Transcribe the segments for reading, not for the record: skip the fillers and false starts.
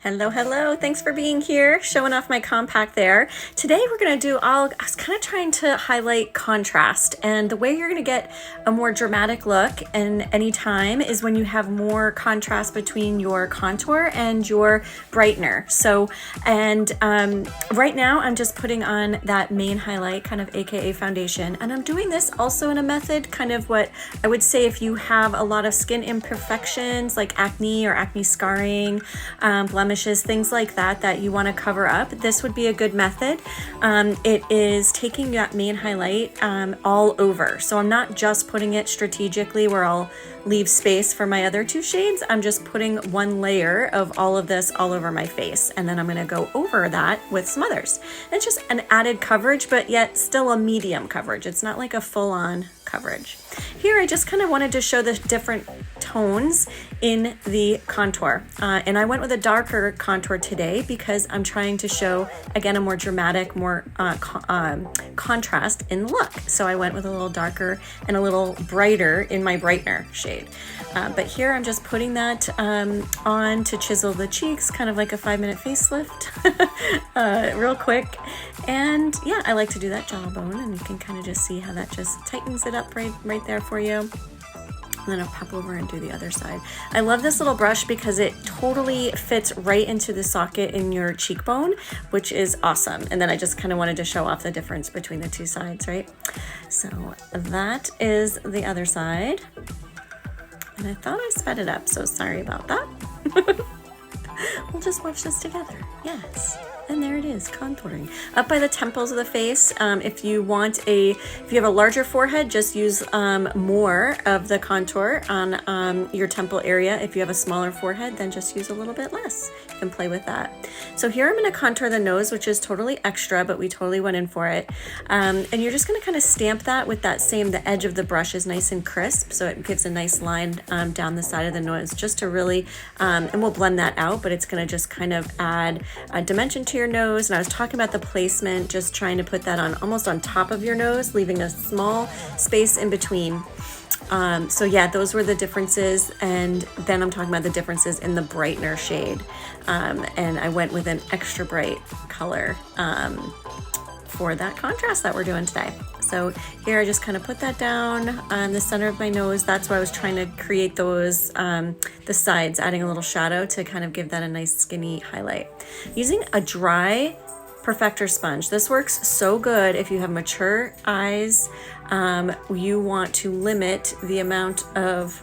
Hello, hello. Thanks for being here, showing off my compact there. Today we're going to do, I was kind of trying to highlight contrast, and the way you're going to get a more dramatic look in any time is when you have more contrast between your contour and your brightener. So, right now I'm just putting on that main highlight, kind of AKA foundation, and I'm doing this also in a method, kind of what I would say if you have a lot of skin imperfections like acne or acne scarring, blemishes, things like that that you want to cover up. This would be a good method. It is taking that main highlight all over. So I'm not just putting it strategically where I'll leave space for my other two shades. I'm just putting one layer of all of this all over my face. And then I'm going to go over that with some others. It's just an added coverage, but yet still a medium coverage. It's not like a full-on coverage. Here, I just kind of wanted to show the different tones in the contour. And I went with a darker contour today because I'm trying to show, again, a more dramatic, more contrast in the look. So I went with a little darker and a little brighter in my brightener shade. But here I'm just putting that on to chisel the cheeks, kind of like a 5-minute facelift, real quick. And yeah, I like to do that jawbone, and you can kind of just see how that just tightens it up right there for you. And then I'll pop over and do the other side. I love this little brush because it totally fits right into the socket in your cheekbone, which is awesome. And then I just kind of wanted to show off the difference between the two sides, right? So that is the other side. And I thought I sped it up, so sorry about that. We'll just watch this together. Yes. And there it is, contouring. Up by the temples of the face, if you have a larger forehead, just use more of the contour on your temple area. If you have a smaller forehead, then just use a little bit less. You can play with that. So here I'm gonna contour the nose, which is totally extra, but we totally went in for it. And you're just gonna kind of stamp that with that the edge of the brush is nice and crisp, so it gives a nice line down the side of the nose, just to really, and we'll blend that out, but it's gonna just kind of add a dimension to your nose. And I was talking about the placement, just trying to put that on almost on top of your nose, leaving a small space in between. So yeah, those were the differences. And then I'm talking about the differences in the brightener shade. And I went with an extra bright color for that contrast that we're doing today. So here I just kind of put that down on the center of my nose. That's why I was trying to create those, the sides, adding a little shadow to kind of give that a nice skinny highlight. Using a dry perfector sponge. This works so good if you have mature eyes. You want to limit the amount of,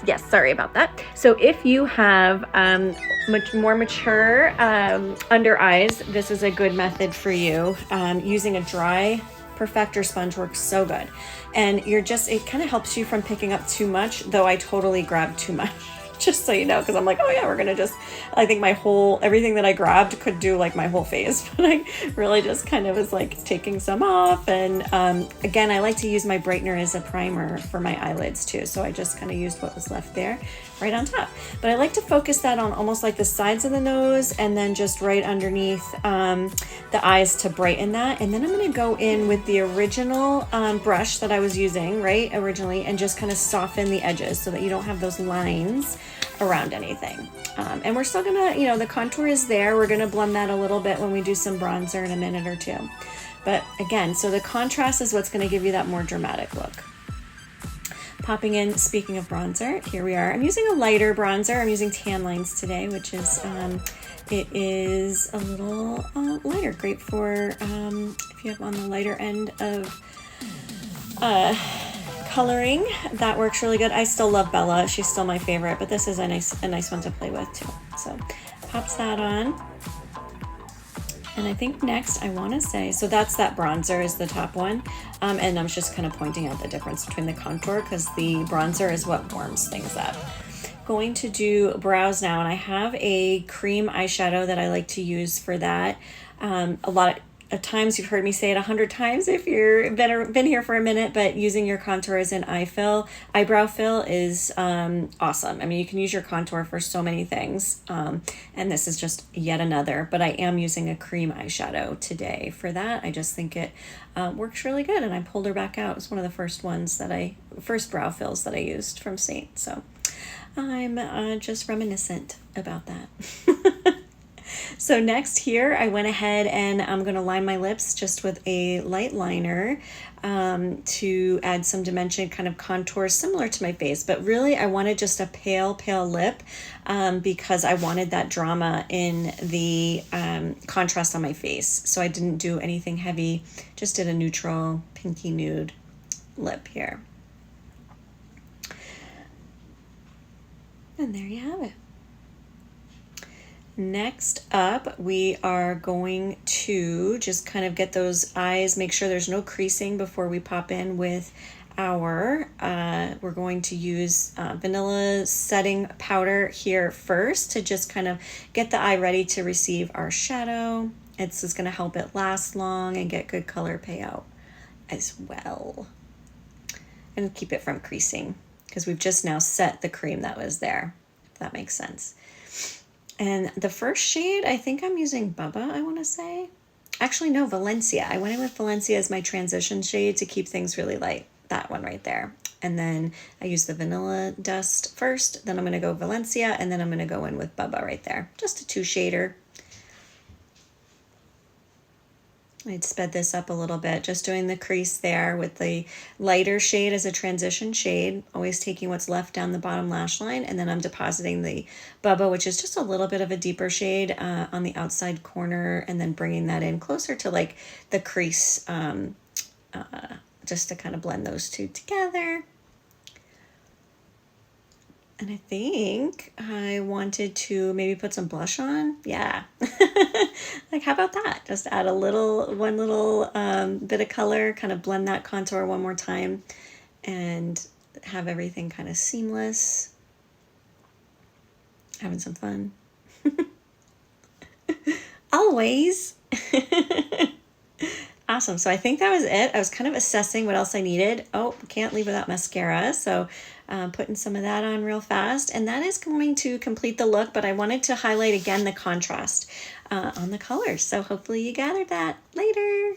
yes, sorry about that. So if you have much more mature under eyes, this is a good method for you. Using a dry perfector sponge works so good. And it kind of helps you from picking up too much, though I totally grabbed too much. Just so you know, because I'm like, oh yeah, we're gonna I think everything that I grabbed could do like my whole face, but I really just kind of was like taking some off. And again, I like to use my brightener as a primer for my eyelids too, so I just kind of used what was left there right on top. But I like to focus that on almost like the sides of the nose, and then just right underneath the eyes to brighten that. And then I'm gonna go in with the original brush that I was using originally, and just kind of soften the edges so that you don't have those lines around anything. And we're still gonna, the contour is there. We're gonna blend that a little bit when we do some bronzer in a minute or two. But again, so the contrast is what's gonna give you that more dramatic look. Popping in, speaking of bronzer, here we are. I'm using a lighter bronzer. I'm using Tan Lines today, which is, it is a little lighter. Great for if you have on the lighter end of coloring. That works really good. I still love Bella. She's still my favorite, but this is a nice one to play with too. So pops that on. And I think next I want to say, so that's that bronzer is the top one. And I'm just kind of pointing out the difference between the contour, because the bronzer is what warms things up. Going to do brows now, and I have a cream eyeshadow that I like to use for that. A lot of times you've heard me say it 100 times if you've been here for a minute, but using your contour as an eyebrow fill is awesome. I mean, you can use your contour for so many things, and this is just yet another, but I am using a cream eyeshadow today for that. I just think it works really good, and I pulled her back out. It was one of the first brow fills that I used from Saint. So I'm just reminiscent about that. So next here, I went ahead and I'm going to line my lips just with a light liner to add some dimension, kind of contour similar to my face. But really, I wanted just a pale lip because I wanted that drama in the contrast on my face. So I didn't do anything heavy, just did a neutral pinky nude lip here. And there you have it. Next up, we are going to just kind of get those eyes, make sure there's no creasing before we pop in with our, we're going to use vanilla setting powder here first to just kind of get the eye ready to receive our shadow. It's just going to help it last long and get good color payout as well. And keep it from creasing because we've just now set the cream that was there, if that makes sense. And the first shade, I think I'm using Bubba, I want to say. Actually, no, Valencia. I went in with Valencia as my transition shade to keep things really light. That one right there. And then I use the Vanilla Dust first. Then I'm going to go Valencia. And then I'm going to go in with Bubba right there. Just a 2-shader. I'd sped this up a little bit, just doing the crease there with the lighter shade as a transition shade, always taking what's left down the bottom lash line, and then I'm depositing the Bubba, which is just a little bit of a deeper shade on the outside corner, and then bringing that in closer to like the crease, just to kind of blend those two together. And I think I wanted to maybe put some blush on. Yeah. Like, how about that? Just add one little bit of color, kind of blend that contour one more time and have everything kind of seamless. Having some fun. Always. Awesome. So I think that was it. I was kind of assessing what else I needed. Oh, can't leave without mascara. So putting some of that on real fast. And that is going to complete the look, but I wanted to highlight again the contrast on the colors. So hopefully you gathered that later.